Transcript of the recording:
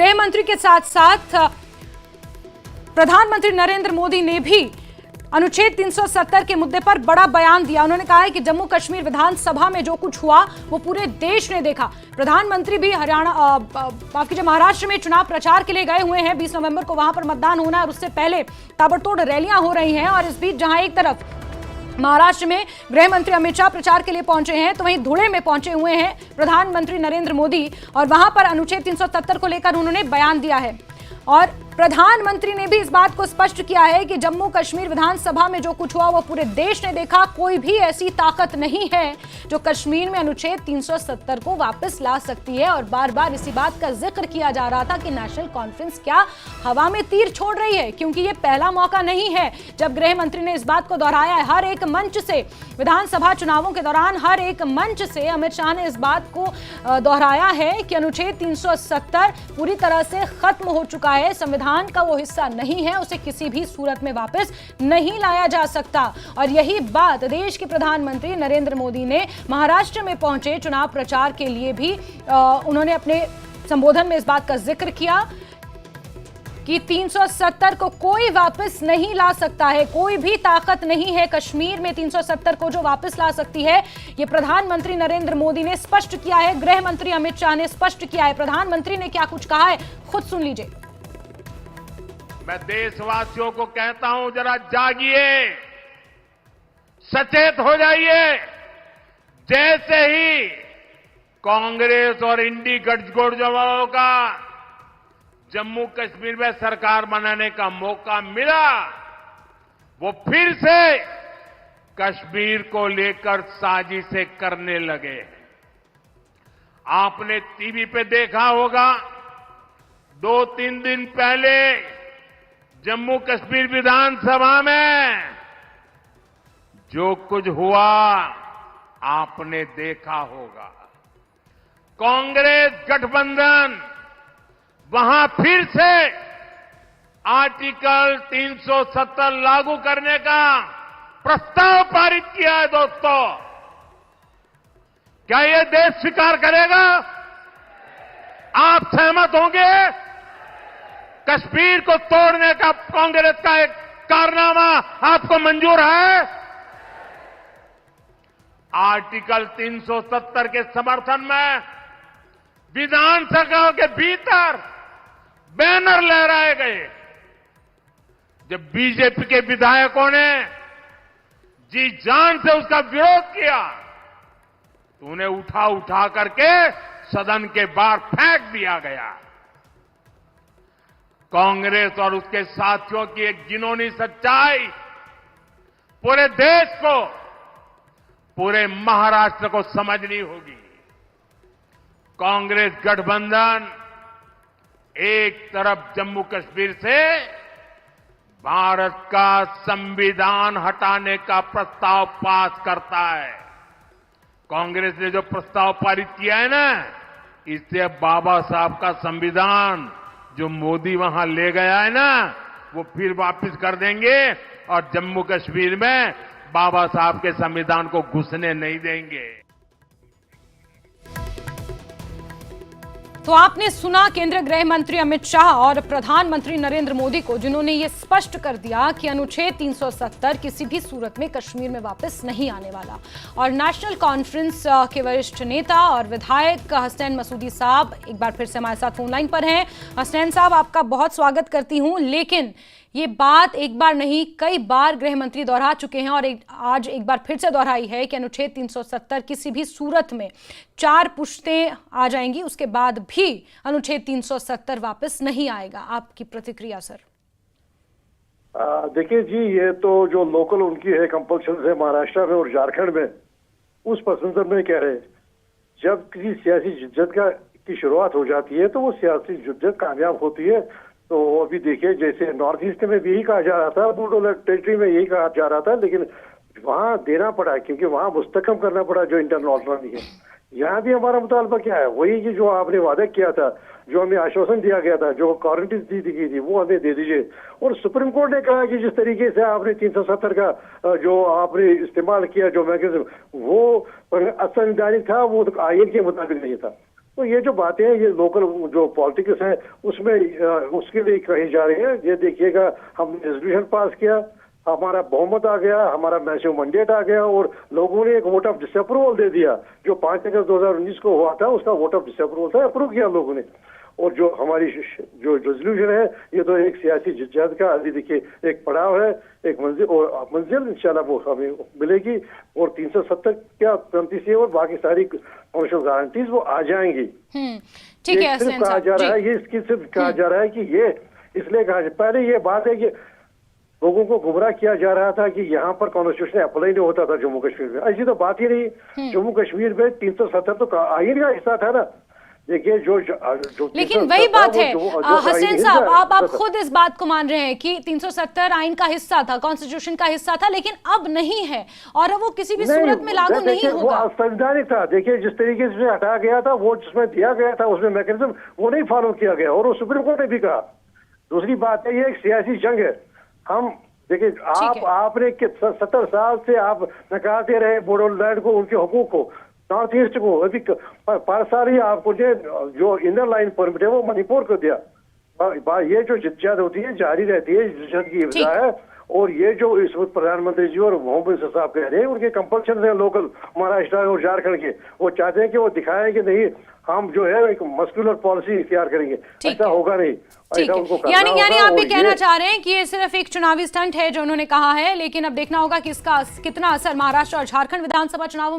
गृह मंत्री के साथ साथ प्रधानमंत्री नरेंद्र मोदी ने भी अनुच्छेद 370 के मुद्दे पर बड़ा बयान दिया। उन्होंने कहा है कि जम्मू कश्मीर विधानसभा में जो कुछ हुआ वो पूरे देश ने देखा। प्रधानमंत्री भी महाराष्ट्र में चुनाव प्रचार के लिए गए हुए हैं। 20 नवंबर को वहां पर मतदान होना है और उससे पहले ताबड़तोड़ रैलियां हो रही हैं। और इस बीच जहां एक तरफ महाराष्ट्र में गृह मंत्री अमित शाह प्रचार के लिए पहुंचे हैं, तो वहीं धुले में पहुंचे हुए हैं प्रधानमंत्री नरेंद्र मोदी और वहां पर अनुच्छेद 370 को लेकर उन्होंने बयान दिया है। और प्रधानमंत्री ने भी इस बात को स्पष्ट किया है कि जम्मू कश्मीर विधानसभा में जो कुछ हुआ वो पूरे देश ने देखा। कोई भी ऐसी ताकत नहीं है जो कश्मीर में अनुच्छेद 370 को वापस ला सकती है। और बार बार इसी बात का जिक्र किया जा रहा था कि नेशनल कॉन्फ्रेंस क्या हवा में तीर छोड़ रही है, क्योंकि ये पहला मौका नहीं है जब गृह मंत्री ने इस बात को दोहराया है। हर एक मंच से विधानसभा चुनावों के दौरान हर एक मंच से अमित शाह ने इस बात को दोहराया है कि अनुच्छेद 370 पूरी तरह से खत्म हो चुका है, संविधान का वो हिस्सा नहीं है, उसे किसी भी सूरत में वापस नहीं लाया जा सकता। और यही बात देश के प्रधानमंत्री नरेंद्र मोदी ने महाराष्ट्र में पहुंचे चुनाव प्रचार के लिए भी उन्होंने अपने संबोधन में इस बात का जिक्र किया कि 370 को कोई वापस नहीं ला सकता है। कोई भी ताकत नहीं है कश्मीर में 370 को जो वापस ला सकती है। ये प्रधानमंत्री नरेंद्र मोदी ने स्पष्ट किया है, गृह मंत्री अमित शाह ने स्पष्ट किया है। प्रधानमंत्री ने क्या कुछ कहा है, खुद सुन लीजिए। मैं देशवासियों को कहता हूं, जरा जागिए, सचेत हो जाइए। जैसे ही कांग्रेस और इंडी गठजोड़ का जम्मू कश्मीर में सरकार बनाने का मौका मिला, वो फिर से कश्मीर को लेकर साजिशें करने लगे। आपने टीवी पे देखा होगा, 2-3 दिन पहले जम्मू कश्मीर विधानसभा में जो कुछ हुआ आपने देखा होगा। कांग्रेस गठबंधन वहां फिर से आर्टिकल 370 लागू करने का प्रस्ताव पारित किया है। दोस्तों, क्या यह देश स्वीकार करेगा? आप सहमत होंगे? कश्मीर को तोड़ने का कांग्रेस का एक कारनामा आपको मंजूर है? आर्टिकल 370 के समर्थन में विधानसभा के भीतर बैनर लहराए गए। जब बीजेपी के विधायकों ने जी जान से उसका विरोध किया तो उन्हें उठा करके सदन के बाहर फेंक दिया गया। कांग्रेस और उसके साथियों की एक घिनौनी सच्चाई पूरे देश को, पूरे महाराष्ट्र को समझनी होगी। कांग्रेस गठबंधन एक तरफ जम्मू कश्मीर से भारत का संविधान हटाने का प्रस्ताव पास करता है। कांग्रेस ने जो प्रस्ताव पारित किया है ना, इससे बाबा साहब का संविधान जो मोदी वहां ले गया है ना, वो फिर वापस कर देंगे और जम्मू कश्मीर में बाबा साहब के संविधान को घुसने नहीं देंगे। तो आपने सुना केंद्रीय गृह मंत्री अमित शाह और प्रधानमंत्री नरेंद्र मोदी को, जिन्होंने ये स्पष्ट कर दिया कि अनुच्छेद 370 किसी भी सूरत में कश्मीर में वापस नहीं आने वाला। और नेशनल कॉन्फ्रेंस के वरिष्ठ नेता और विधायक हसनैन मसूदी साहब एक बार फिर से हमारे साथ फोन लाइन पर हैं। हसनैन साहब, आपका बहुत स्वागत करती हूं। लेकिन ये बात एक बार नहीं, कई बार गृह मंत्री दोहरा चुके हैं और आज एक बार फिर से दोहराई है कि अनुच्छेद 370 किसी भी सूरत में 4 पुश्तें आ जाएंगी, उसके बाद भी अनुच्छेद 370 वापस नहीं आएगा। आपकी प्रतिक्रिया सर? देखिए जी, ये तो जो लोकल उनकी है कंपल्शन है महाराष्ट्र में और झारखंड में, उस पसंद में कह रहे हैं। जब किसी सियासी जिद्दत की शुरुआत हो जाती है तो वो सियासी जिद्दत कामयाब होती है। तो अभी देखिए, जैसे नॉर्थ ईस्ट में भी यही कहा जा रहा था, बुलडोजर टेरिटरी में यही कहा जा रहा था, लेकिन वहां देना पड़ा क्योंकि वहां मुस्तकम करना पड़ा जो इंटरनल ऑटोनॉमी है। यहाँ भी हमारा मुतालबा क्या है, वही कि जो आपने वादा किया था, जो हमें आश्वासन दिया गया था, जो गारंटीज दी गई थी, वो हमें दे दीजिए। और सुप्रीम कोर्ट ने कहा कि जिस तरीके से आपने 370 का जो आपने इस्तेमाल किया, जो मैकेनिज्म, वो असंवैधानिक था, वो तो आईन के मुताबिक नहीं था। तो ये जो बातें हैं, ये लोकल जो पॉलिटिक्स है उसमें उसके लिए कही जा रही है। ये देखिएगा, हमने रेजोल्यूशन पास किया, हमारा बहुमत आ गया, हमारा मैसिव मैंडेट आ गया और लोगों ने एक वोट ऑफ डिसअप्रूवल दे दिया। जो 5 अगस्त 2019 को हुआ था उसका वोट ऑफ डिसअप्रूवल था, अप्रूव किया लोगों ने। और जो हमारी जो रेजोल्यूशन है, ये तो एक सियासी जिद्दत का अभी देखिए एक पड़ाव है, एक मंजिल, और मंजिल इंशाल्लाह वो हमें मिलेगी। और 370 क्या 35 और बाकी सारी कमर्शियल गारंटीज वो आ जाएंगी। ठीक है, सिर्फ कहा जा रहा है, ये इसकी सिर्फ कहा जा रहा है कि ये इसलिए कहा, पहले ये बात है कि लोगों को गुमराह किया जा रहा था कि यहाँ पर कॉन्स्टिट्यूशन अप्लाई नहीं होता था जम्मू कश्मीर में। ऐसी तो बात ही नहीं। जम्मू कश्मीर में 370 तो आईन का हिस्सा था ना। देखिए जो लेकिन वही बात है हसनैन साहब, आप खुद इस बात को मान रहे हैं कि 370 आइन का हिस्सा था, कॉन्स्टिट्यूशन का हिस्सा था, लेकिन अब नहीं है और अब वो किसी भी सूरत में लागू नहीं होगा। वो संवैधानिक था। देखिए जिस तरीके से हटाया गया था, वो जिसमें दिया गया था उसमें मैकेनिज्म वो नहीं फॉलो किया गया और वो सुप्रीम कोर्ट ने भी कहा। दूसरी बात है, ये एक सियासी जंग है। हम देखिए, आपने 70 साल से आप नकारते रहे बोडोलैंड को, उनके हकूक को, नॉर्थ ईस्ट को। अभी पर साल ही आपको जो इनर लाइन परमिट है वो मणिपुर को दिया। ये जो जिद्दत होती है जारी रहती है, जिद्दत की वजह है। और ये जो इस वक्त प्रधानमंत्री जी और मोहम्मद साहब कह रहे हैं, उनके कंपल्शन है लोकल महाराष्ट्र और झारखंड के। वो चाहते हैं कि वो दिखाएं कि नहीं, हम जो है एक मस्कुलर पॉलिसी इख्तियार करेंगे। ऐसा होगा नहीं, ऐसा उनको करना यानी होगा। आप ये कहना चाह रहे हैं कि ये सिर्फ एक चुनावी स्टंट है जो उन्होंने कहा है, लेकिन अब देखना होगा कि इसका कितना असर महाराष्ट्र और झारखंड विधानसभा चुनावों में